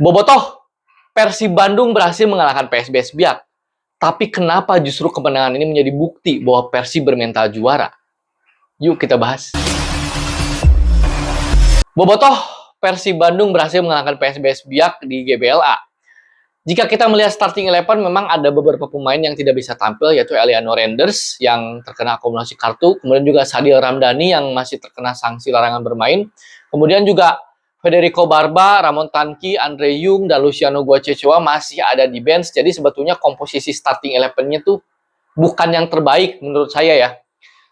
Bobotoh, Persib Bandung berhasil mengalahkan PSBS Biak. Tapi kenapa justru kemenangan ini menjadi bukti bahwa Persib bermental juara? Yuk kita bahas. Bobotoh, Persib Bandung berhasil mengalahkan PSBS Biak di GBLA. Jika kita melihat starting 11, memang ada beberapa pemain yang tidak bisa tampil, yaitu Eliano Renders yang terkena akumulasi kartu, kemudian juga Sadil Ramdhani yang masih terkena sanksi larangan bermain, kemudian juga Federico Barba, Ramon Tanki, Andre Yung, dan Luciano Guacechoa masih ada di bench. Jadi sebetulnya komposisi starting 11-nya tuh bukan yang terbaik menurut saya ya.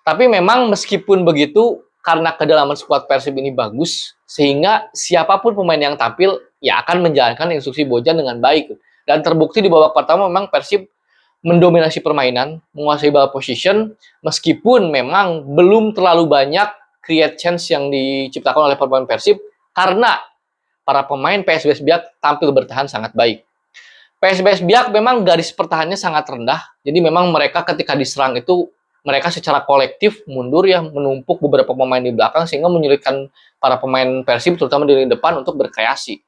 Tapi memang meskipun begitu, karena kedalaman skuad Persib ini bagus, sehingga siapapun pemain yang tampil ya akan menjalankan instruksi Bojan dengan baik. Dan terbukti di babak pertama memang Persib mendominasi permainan, menguasai ball position, meskipun memang belum terlalu banyak create chance yang diciptakan oleh pemain Persib, karena para pemain PSBS Biak tampil bertahan sangat baik. PSBS Biak memang garis pertahanannya sangat rendah, jadi memang mereka ketika diserang itu mereka secara kolektif mundur ya, menumpuk beberapa pemain di belakang sehingga menyulitkan para pemain Persib terutama di lini depan untuk berkreasi.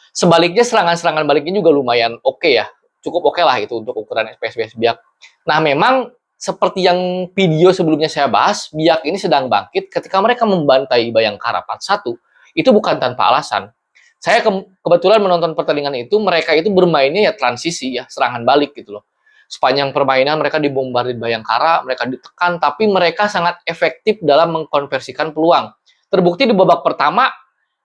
Sebaliknya serangan-serangan baliknya juga lumayan oke ya, cukup oke lah itu untuk ukuran PSBS Biak. Nah memang seperti yang video sebelumnya saya bahas, Biak ini sedang bangkit ketika mereka membantai Bayangkara 4-1, itu bukan tanpa alasan. Saya kebetulan menonton pertandingan itu, mereka itu bermainnya ya transisi ya, serangan balik gitu loh. Sepanjang permainan mereka dibombardir Bayangkara, mereka ditekan, tapi mereka sangat efektif dalam mengkonversikan peluang. Terbukti di babak pertama,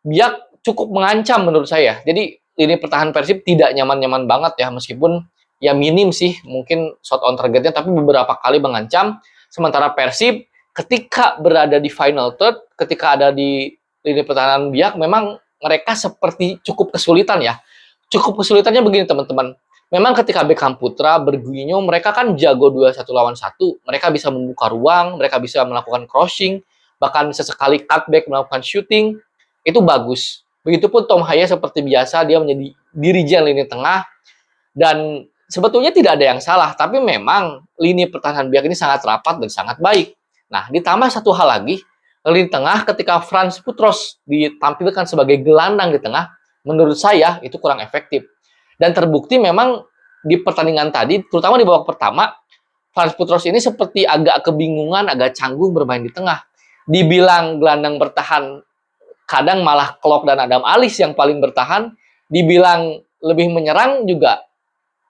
Biak cukup mengancam menurut saya. Jadi lini pertahanan Persib tidak nyaman-nyaman banget ya, meskipun ya minim sih mungkin shot on targetnya, tapi beberapa kali mengancam. Sementara Persib ketika berada di final third, ketika ada di lini pertahanan Biak, memang mereka seperti cukup kesulitan ya. Cukup kesulitannya begini teman-teman. Memang ketika Beckham Putra, Berguinho, mereka kan jago 2-1 lawan 1. Mereka bisa membuka ruang, mereka bisa melakukan crossing, bahkan sesekali cutback, melakukan shooting. Itu bagus. Begitupun Tom Haya seperti biasa, dia menjadi dirijen lini tengah. Dan sebetulnya tidak ada yang salah, tapi memang lini pertahanan Biak ini sangat rapat dan sangat baik. Nah, ditambah satu hal lagi, lini tengah ketika Frans Putros ditampilkan sebagai gelandang di tengah, menurut saya itu kurang efektif. Dan terbukti memang di pertandingan tadi, terutama di babak pertama, Frans Putros ini seperti agak kebingungan, agak canggung bermain di tengah. Dibilang gelandang bertahan, kadang malah Klok dan Adam Alis yang paling bertahan. Dibilang lebih menyerang juga,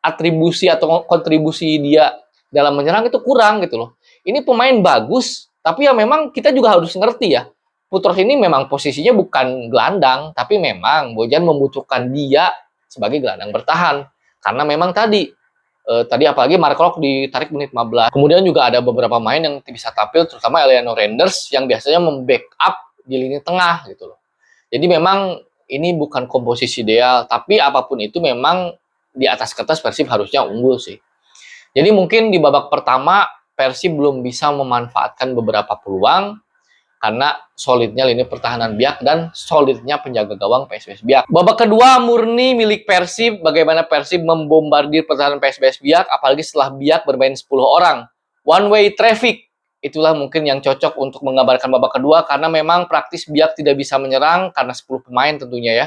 atribusi atau kontribusi dia dalam menyerang itu kurang gitu loh. Ini pemain bagus, tapi ya memang kita juga harus ngerti ya, Putros ini memang posisinya bukan gelandang, tapi memang Bojan membutuhkan dia sebagai gelandang bertahan. Karena memang tadi apalagi Mark Klok ditarik menit 15. Kemudian juga ada beberapa pemain yang bisa tampil, terutama Eliano Renders yang biasanya membackup di lini tengah gitu loh. Jadi memang ini bukan komposisi ideal, tapi apapun itu memang di atas kertas Persib harusnya unggul sih. Jadi mungkin di babak pertama Persib belum bisa memanfaatkan beberapa peluang karena solidnya lini pertahanan Biak dan solidnya penjaga gawang PSBS Biak. Babak kedua murni milik Persib, bagaimana Persib membombardir pertahanan PSBS Biak, apalagi setelah Biak bermain 10 orang. One way traffic, itulah mungkin yang cocok untuk menggambarkan babak kedua, karena memang praktis Biak tidak bisa menyerang karena 10 pemain tentunya ya.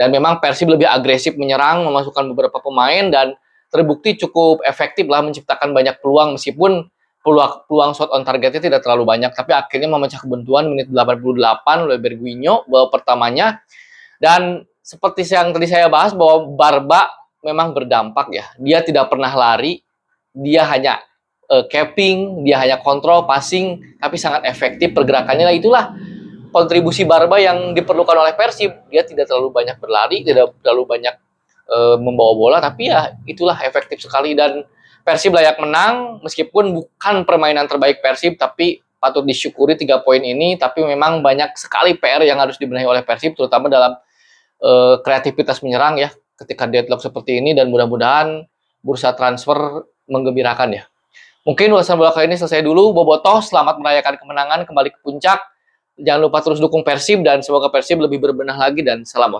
Dan memang Persib lebih agresif menyerang, memasukkan beberapa pemain, dan terbukti cukup efektif lah menciptakan banyak peluang, meskipun peluang shot on targetnya tidak terlalu banyak, tapi akhirnya memecah kebuntuan menit 88 oleh Berguinho babak pertamanya. Dan seperti yang tadi saya bahas bahwa Barba memang berdampak ya, dia tidak pernah lari, dia hanya capping, dia hanya kontrol passing, tapi sangat efektif pergerakannya. Nah, itulah kontribusi Barba yang diperlukan oleh Persib. Dia tidak terlalu banyak berlari, tidak terlalu banyak membawa bola, tapi ya itulah efektif sekali. Dan Persib layak menang, meskipun bukan permainan terbaik Persib, tapi patut disyukuri 3 poin ini. Tapi memang banyak sekali PR yang harus dibenahi oleh Persib, terutama dalam kreativitas menyerang ya, ketika deadlock seperti ini. Dan mudah-mudahan bursa transfer menggembirakan ya. Mungkin ulasan bola kali ini selesai dulu. Bobotoh, selamat merayakan kemenangan, kembali ke puncak. Jangan lupa terus dukung Persib, dan semoga Persib lebih berbenah lagi, dan salam.